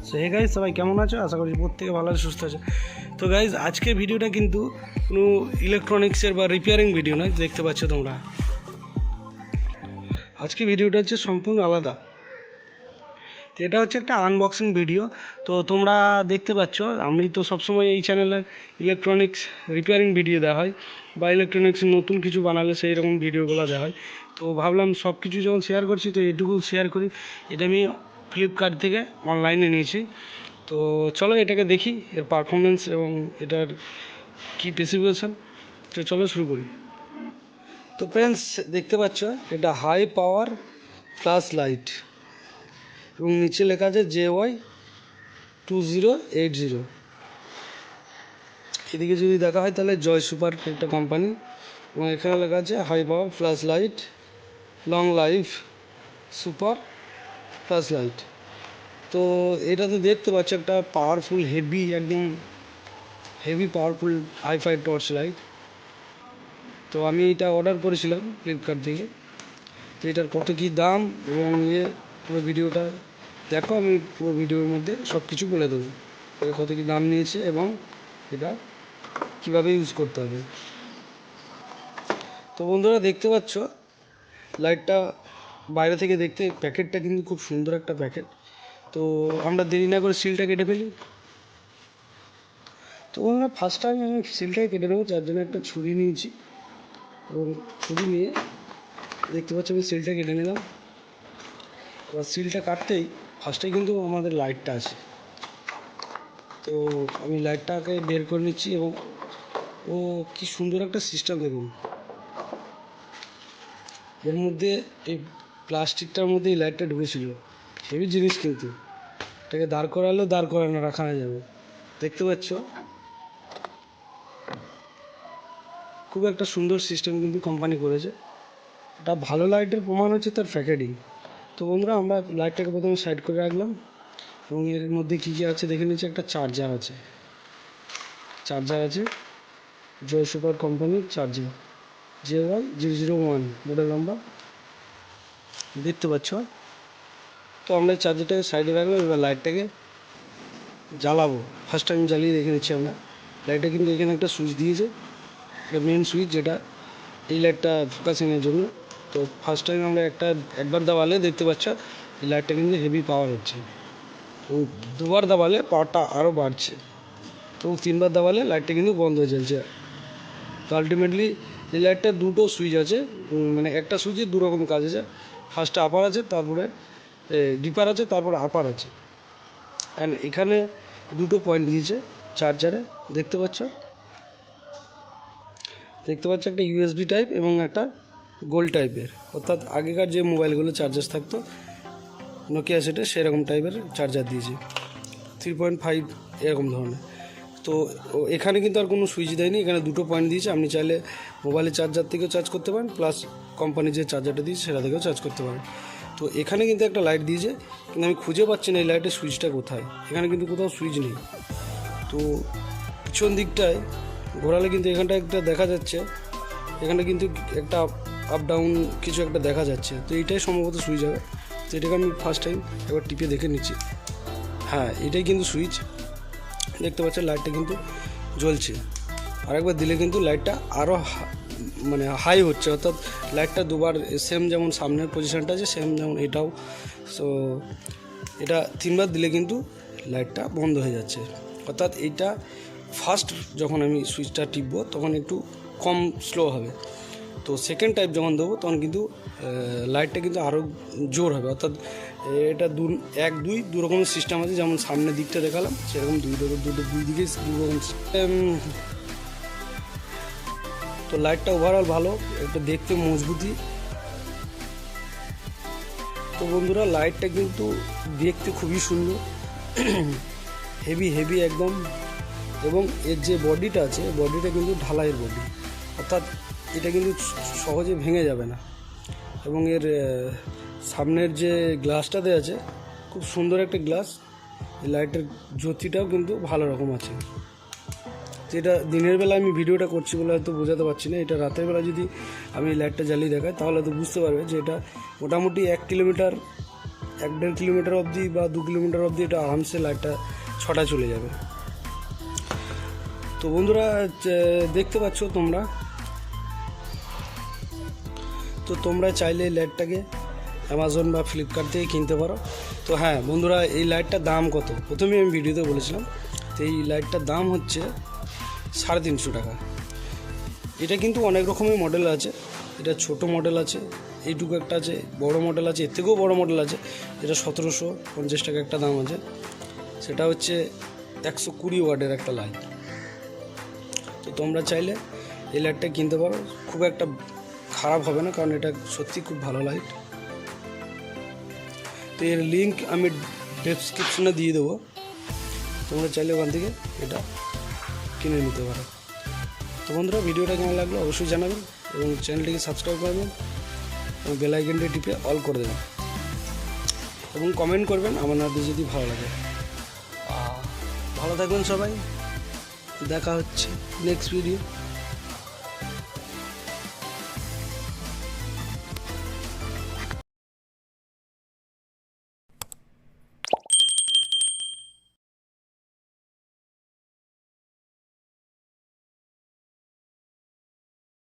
So hey guys, সবাই কেমন আছো? আশা করি প্রত্যেকে ভালো আছে, সুস্থ আছে। তো গাইজ, আজকে ভিডিওটা কিন্তু কোনো ইলেকট্রনিক্সের বা রিপেয়ারিং ভিডিও নয়, দেখতে পাচ্ছ তোমরা। আজকে ভিডিওটা হচ্ছে সম্পূর্ণ আলাদা। তো এটা হচ্ছে একটা আনবক্সিং ভিডিও। তো তোমরা দেখতে পাচ্ছ, আমি তো সবসময় এই চ্যানেলে ইলেকট্রনিক্স রিপেয়ারিং ভিডিও দেওয়া হয় বা ইলেকট্রনিক্স নতুন কিছু বানালে সেই রকম ভিডিওগুলো দেওয়া হয়। তো ভাবলাম সব কিছু যখন শেয়ার করছি তো এটুকু শেয়ার করি। এটা আমি ফ্লিপকার্ট থেকে অনলাইনে নিয়েছি। তো চলো এটাকে দেখি, এর পারফরমেন্স এবং এটার কী স্পেসিফিকেশান। তো চলো শুরু করি। তো ফ্রেন্ডস, দেখতে পাচ্ছ এটা হাই পাওয়ার ফ্ল্যাশ লাইট এবং নিচে লেখা আছে JY2080। এদিকে যদি দেখা হয় তাহলে জয় সুপার একটা কোম্পানি, এবং এখানে লেখা আছে high power flashlight, long life super flashlight. তো এটাতে দেখতে পাচ্ছ একটা পাওয়ারফুল একদম heavy powerful hifi torch light. তো আমি এটা অর্ডার করেছিলাম ফ্লিপকার্ট থেকে। তো এটার কত কী দাম এবং পুরো ভিডিওটা দেখো, আমি পুরো ভিডিওর মধ্যে সব কিছু বলে দেবো। কত কী দাম নিয়েছে এবং এটা কীভাবে ইউজ করতে হবে। তো বন্ধুরা দেখতে পাচ্ছ লাইটটা বাইরে থেকে দেখতে, প্যাকেটটা কিন্তু খুব সুন্দর একটা প্যাকেট। তো আমরা দেরি না করে সিলটা কেটে ফেলি। তো বন্ধুরা ফার্স্ট টাইম আমি সিলটাই কেটে নেবো, যার জন্য একটা ছুরি নিয়েছি এবং ছুরি নিয়ে দেখতে পাচ্ছি আমি সিলটা কেটে নিলাম। এবার সিলটা কাটতেই ফার্স্টে কিন্তু আমাদের লাইটটা আছে। তো আমি লাইটটাকে বের করে নিচ্ছি এবং কি সুন্দর একটা সিস্টেম দেখুন। এর মধ্যে এই প্লাস্টিকটার মধ্যে এই লাইটটা ঢুকেছিল, হেভি জিনিস কিন্তু। এটাকে দাঁড় করালেও দাঁড় করানো রাখা যাবে। দেখতে পাচ্ছ খুব একটা সুন্দর সিস্টেম কিন্তু কোম্পানি করেছে। এটা ভালো লাইটের প্রমাণ হচ্ছে তার প্যাকেটিং। তো বন্ধুরা আমরা লাইটটাকে প্রথমে সাইড করে রাখলাম এবং এর মধ্যে কী কী আছে দেখে নিচ্ছি। একটা চার্জার আছে জয় সুপার কোম্পানির চার্জার, JY001 মডেল নাম্বার, দেখতে পাচ্ছ। তো আমরা চার্জারটাকে সাইডে রাখলাম, এবার লাইটটাকে জ্বালাবো। ফার্স্ট টাইম জ্বালিয়ে দেখে নিচ্ছি আমরা। লাইটটা কিন্তু এখানে একটা সুইচ দিয়েছে, একটা মেন সুইচ, যেটা এই লাইটটা ফোকাসিংয়ের জন্য। তো ফার্স্ট টাইম আমরা একবার দাবালে দেখতে পাচ্ছ এই লাইটটা কিন্তু হেভি পাওয়ার হচ্ছে, এবং দুবার দাবালে পাওয়ারটা আরও বাড়ছে, এবং তিনবার দাবালে লাইটটা কিন্তু বন্ধ হয়ে চলছে। তো আলটিমেটলি এই লাইটটার দুটো সুইচ আছে, মানে একটা সুইচে দু রকম কাজ আছে। ফার্স্টে আপার আছে, তারপরে ডিপার আছে, তারপরে আপার আছে। অ্যান্ড এখানে দুটো পয়েন্ট দিয়েছে চার্জারে, দেখতে পাচ্ছ একটা USB টাইপ এবং একটা গোল্ড টাইপের, অর্থাৎ আগেকার যে মোবাইলগুলো চার্জার থাকতো নোকিয়া সেটে সেরকম টাইপের চার্জার দিয়েছে, 3.5 এরকম ধরনের। তো এখানে কিন্তু আর কোনো সুইচ দেয়নি, এখানে দুটো পয়েন্ট দিয়েছে। আপনি চাইলে মোবাইলের চার্জার থেকেও চার্জ করতে পারেন, প্লাস কোম্পানি যে চার্জারটা দিয়েছে সেটা থেকেও চার্জ করতে পারেন। তো এখানে কিন্তু একটা লাইট দিয়েছে, কিন্তু আমি খুঁজে পাচ্ছি না এই লাইটের সুইচটা কোথায়। এখানে কিন্তু কোথাও সুইচ নেই। তো পিছন দিকটায় ঘোরালে কিন্তু এখানটা একটা দেখা যাচ্ছে, এখানে কিন্তু একটা আপ ডাউন কিছু একটা দেখা যাচ্ছে। তো এইটাই সম্ভবত সুইচ হবে। তো এটাকে আমি ফার্স্ট টাইম এবার টিপে দেখে নিচ্ছি। হ্যাঁ, এটাই কিন্তু সুইচ। দেখতে পাচ্ছেন লাইটটা কিন্তু জ্বলছে। আরেকবার দিলে কিন্তু লাইটটা আরও মানে হাই হচ্ছে, অর্থাৎ লাইটটা দুবার সেম, যেমন সামনের পজিশানটা আছে সেম যেমন এটাও। সো এটা তিনবার দিলে কিন্তু লাইটটা বন্ধ হয়ে যাচ্ছে, অর্থাৎ এইটা ফার্স্ট যখন আমি সুইচটা টিপবো তখন একটু কম স্লো হবে। তো সেকেন্ড টাইপ যখন দেবো তখন কিন্তু লাইটটা কিন্তু আরও জোর হবে, অর্থাৎ এটা দু রকমের সিস্টেম আছে। যেমন সামনের দিকটা দেখালাম সেরকম দুই দিকে দু রকম। তো লাইটটা ওভারঅল ভালো, একটা দেখতে মজবুতি। তো বন্ধুরা লাইটটা কিন্তু দেখতে খুবই সুন্দর, হেভি একদম। এবং এর যে বডিটা আছে, বডিটা কিন্তু ঢালাইয়ের বডি, অর্থাৎ এটা কিন্তু সহজে ভেঙে যাবে না। এবং এর সামনের যে গ্লাসটা দেওয়া আছে খুব সুন্দর একটা গ্লাস। এই লাইটের জ্যোতিটাও কিন্তু ভালো রকম আছে। যেটা দিনের বেলা আমি ভিডিওটা করছি বলে হয়তো বোঝাতে পারছি না, এটা রাতের বেলা যদি আমি লাইটটা জ্বালিয়ে দেখাই তাহলে তো বুঝতে পারবে যে এটা মোটামুটি 1 কিলোমিটার 1-1.5 কিলোমিটার অবধি বা 2 কিলোমিটার অবধি এটা আরামসে লাইটটা ছটা চলে যাবে। তো বন্ধুরা দেখতে পাচ্ছ তোমরা, তো তোমরা চাইলে এই লাইটটাকে অ্যামাজন বা ফ্লিপকার্ট থেকে কিনতে পারো। তো হ্যাঁ বন্ধুরা, এই লাইটটার দাম কত প্রথমে আমি ভিডিওতে বলেছিলাম। তো এই লাইটটার দাম হচ্ছে 350 টাকা। এটা কিন্তু অনেক রকমের মডেল আছে, এটা ছোট মডেল আছে, এইটুকু একটা আছে, বড় মডেল আছে, এর থেকেও বড় মডেল আছে, যেটা 1750 টাকা একটা দাম আছে। সেটা হচ্ছে 120 ওয়াটের একটা লাইট। তো তোমরা চাইলে এই লাইটটা কিনতে পারো, খুব একটা খারাপ হবে না, কারণ এটা সত্যি খুব ভালো লাইট। তো এর লিঙ্ক আমি ডেসক্রিপশনে দিয়ে দেবো, তোমরা চাইলে ওখান থেকে এটা কিনে নিতে পারো। তো বন্ধুরা, ভিডিওটা কেমন লাগলো অবশ্যই জানাবেন এবং চ্যানেলটিকে সাবস্ক্রাইব করবেন এবং বেল আইকনটি টিপে অল করে দেবেন এবং কমেন্ট করবেন আপনাদের যদি ভালো লাগে। ভালো থাকবেন সবাই, দেখা হচ্ছে নেক্সট ভিডিও।